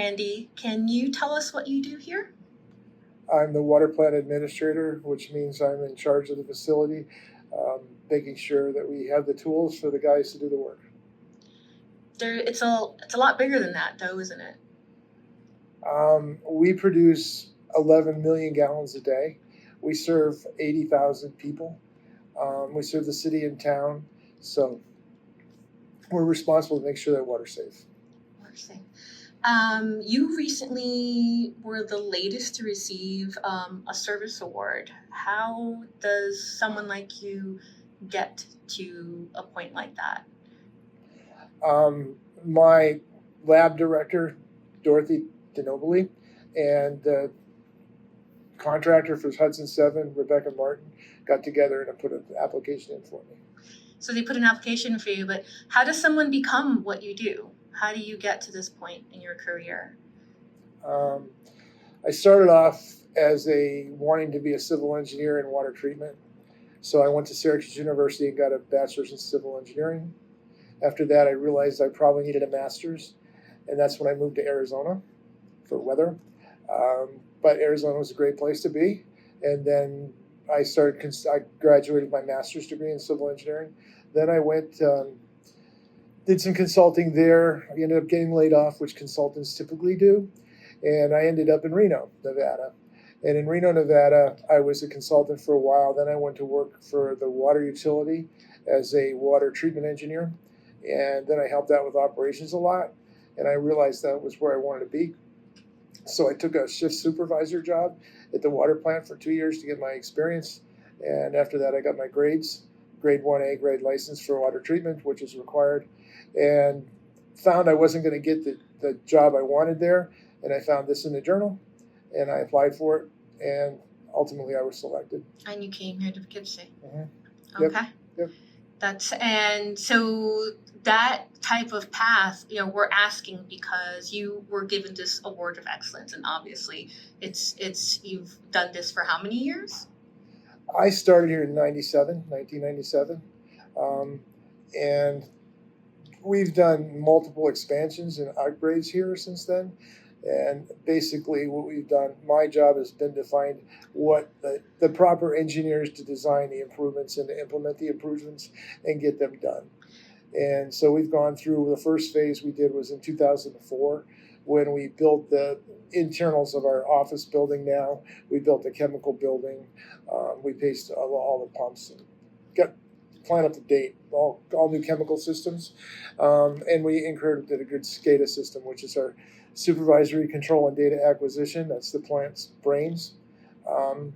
Randy. Can you tell us what you do here? I'm the water plant administrator, which means I'm in charge of the facility, making sure that we have the tools for the guys to do the work. It's a lot bigger than that, though, isn't it? We produce 11 million gallons a day. We serve 80,000 people. We serve the city and town, so we're responsible to make sure that water's safe. Water's safe. You recently were the latest to receive a service award. How does someone like you get to a point like that? My lab director, Dorothy DeNobili, and the contractor for Hudson 7, Rebecca Martin, got together and put an application in for me. So they put an application for you, but how does someone become what you do? How do you get to this point in your career? I started off as wanting to be a civil engineer in water treatment. So I went to Syracuse University and got a bachelor's in civil engineering. After that, I realized I probably needed a master's, and that's when I moved to Arizona for weather. But Arizona was a great place to be. And then I graduated my master's degree in civil engineering. Then I went, did some consulting there. I ended up getting laid off, which consultants typically do. And I ended up in Reno, Nevada. And in Reno, Nevada, I was a consultant for a while. Then I went to work for the water utility as a water treatment engineer. And then I helped out with operations a lot. And I realized that was where I wanted to be. So I took a shift supervisor job at the water plant for 2 years to get my experience. And after that, I got my grades, grade 1A, grade license for water treatment, which is required. And found I wasn't going to get the job I wanted there. And I found this in the journal. And I applied for it. And ultimately, I was selected. And you came here to Poughkeepsie. Mm-hmm. Okay. Yep. And so that type of path, we're asking because you were given this award of excellence, and obviously it's you've done this for how many years? I started here in 1997, and we've done multiple expansions and upgrades here since then. And basically what we've done, my job has been to find what the proper engineers to design the improvements and to implement the improvements and get them done. And so we've gone through, the first phase we did was in 2004 when we built the internals of our office building now. We built a chemical building. We paced all the pumps and got plant up to date, all new chemical systems. And we incorporated a good SCADA system, which is our supervisory control and data acquisition. That's the plant's brains. And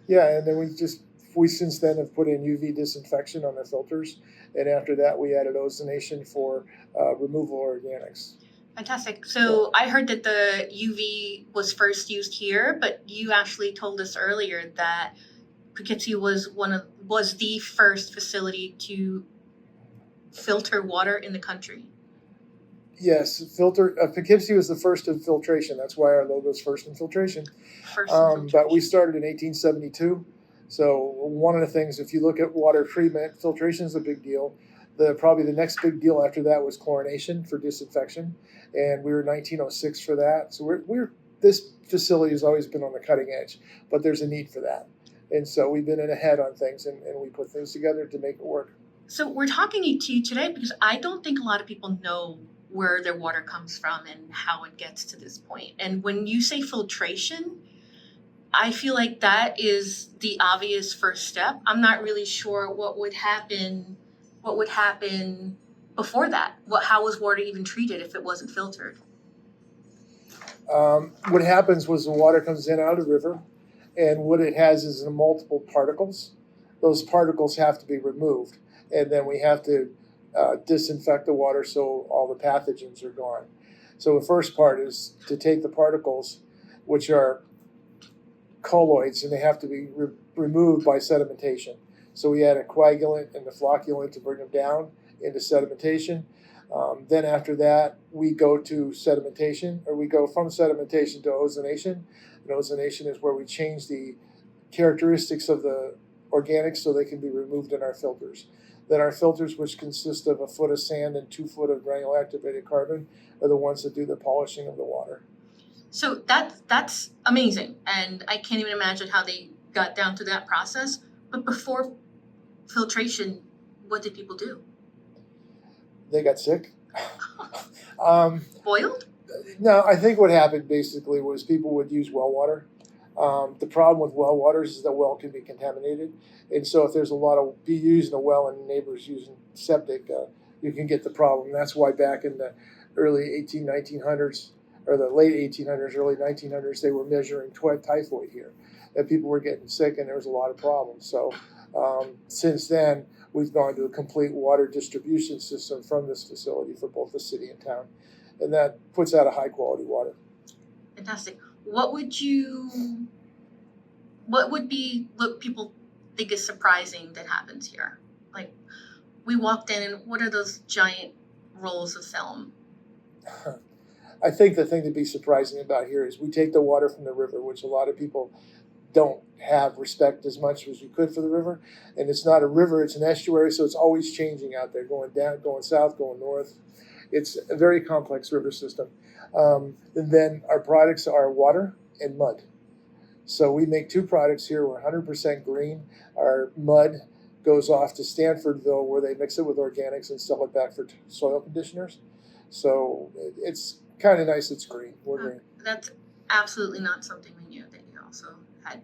then we since then have put in UV disinfection on the filters. And after that, we added ozonation for removal of organics. Fantastic. So I heard that the UV was first used here, but you actually told us earlier that Poughkeepsie was the first facility to filter water in the country. Yes, Poughkeepsie was the first in filtration. That's why our logo is first in filtration. But we started in 1872. So one of the things, if you look at water treatment, filtration is a big deal. Probably the next big deal after that was chlorination for disinfection, and we were 1906 for that. So this facility has always been on the cutting edge, but there's a need for that. And so we've been ahead on things, and we put things together to make it work. So we're talking to you today because I don't think a lot of people know where their water comes from and how it gets to this point. And when you say filtration, I feel like that is the obvious first step. I'm not really sure what would happen before that. How was water even treated if it wasn't filtered? What happens was the water comes in out of the river, and what it has is multiple particles. Those particles have to be removed, and then we have to disinfect the water so all the pathogens are gone. So the first part is to take the particles, which are colloids, and they have to be removed by sedimentation. So we add a coagulant and the flocculant to bring them down into sedimentation. Then after that, we go to sedimentation, or we go from sedimentation to ozonation. And ozonation is where we change the characteristics of the organics so they can be removed in our filters. Then our filters, which consist of a foot of sand and 2 foot of granular activated carbon, are the ones that do the polishing of the water. So that's amazing, and I can't even imagine how they got down to that process. But before filtration, what did people do? They got sick. um, Boiled? no, I think what happened basically was people would use well water. The problem with well waters is the well can be contaminated, and so if there's a lot of be using a well and neighbors using septic, you can get the problem. That's why back in the early 1900s or the late 1800s, early 1900s, they were measuring typhoid here, that people were getting sick, and there was a lot of problems. So since then, we've gone to a complete water distribution system from this facility for both the city and town, and that puts out a high quality water. Fantastic. What would be what people think is surprising that happens here? Like, we walked in and what are those giant rolls of film? I think the thing to be surprising about here is we take the water from the river, which a lot of people don't have respect as much as you could for the river. And it's not a river, it's an estuary, so it's always changing out there, going down, going south, going north. It's a very complex river system. And then our products are water and mud. So we make 2 products here. We're 100% green. Our mud goes off to Stanfordville, where they mix it with organics and sell it back for soil conditioners. So it's kind of nice. It's green. We're green. That's absolutely not something we knew, that you also had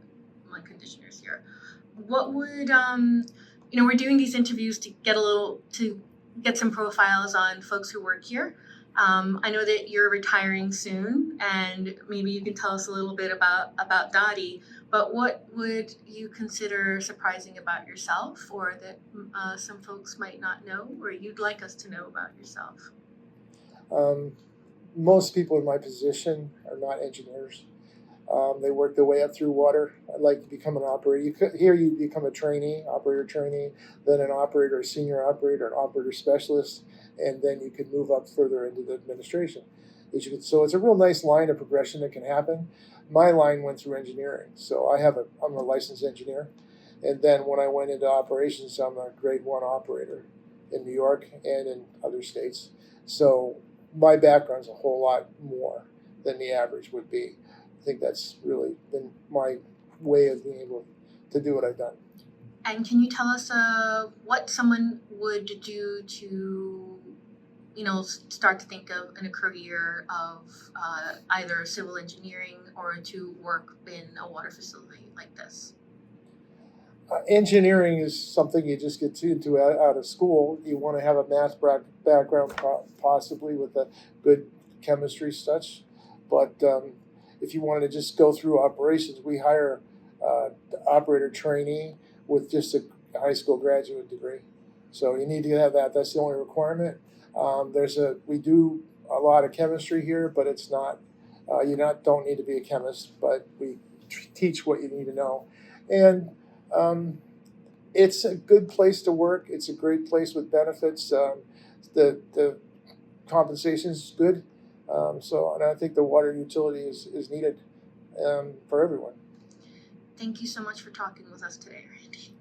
mud conditioners here. What would we're doing these interviews to get some profiles on folks who work here. I know that you're retiring soon, and maybe you can tell us a little bit about Dottie. But what would you consider surprising about yourself, or that some folks might not know, or you'd like us to know about yourself? Most people in my position are not engineers. They work their way up through water. I'd like to become an operator. Here you become a trainee, operator trainee, then an operator, a senior operator, an operator specialist, and then you could move up further into the administration. So it's a real nice line of progression that can happen. My line went through engineering, so I'm a licensed engineer. And then when I went into operations, I'm a grade 1 operator in New York and in other states. So my background's a whole lot more than the average would be. I think that's really been my way of being able to do what I've done. And can you tell us what someone would do to, start to think of in a career of either civil engineering or to work in a water facility like this? Engineering is something you just get into out of school. You want to have a math background, possibly with a good chemistry touch. But if you wanted to just go through operations, we hire the operator trainee with just a high school graduate degree. So you need to have that. That's the only requirement. We do a lot of chemistry here, but it's not. Don't need to be a chemist, but we teach what you need to know, and it's a good place to work. It's a great place with benefits. The compensation is good. And I think the water utility is needed for everyone. Thank you so much for talking with us today, Randy.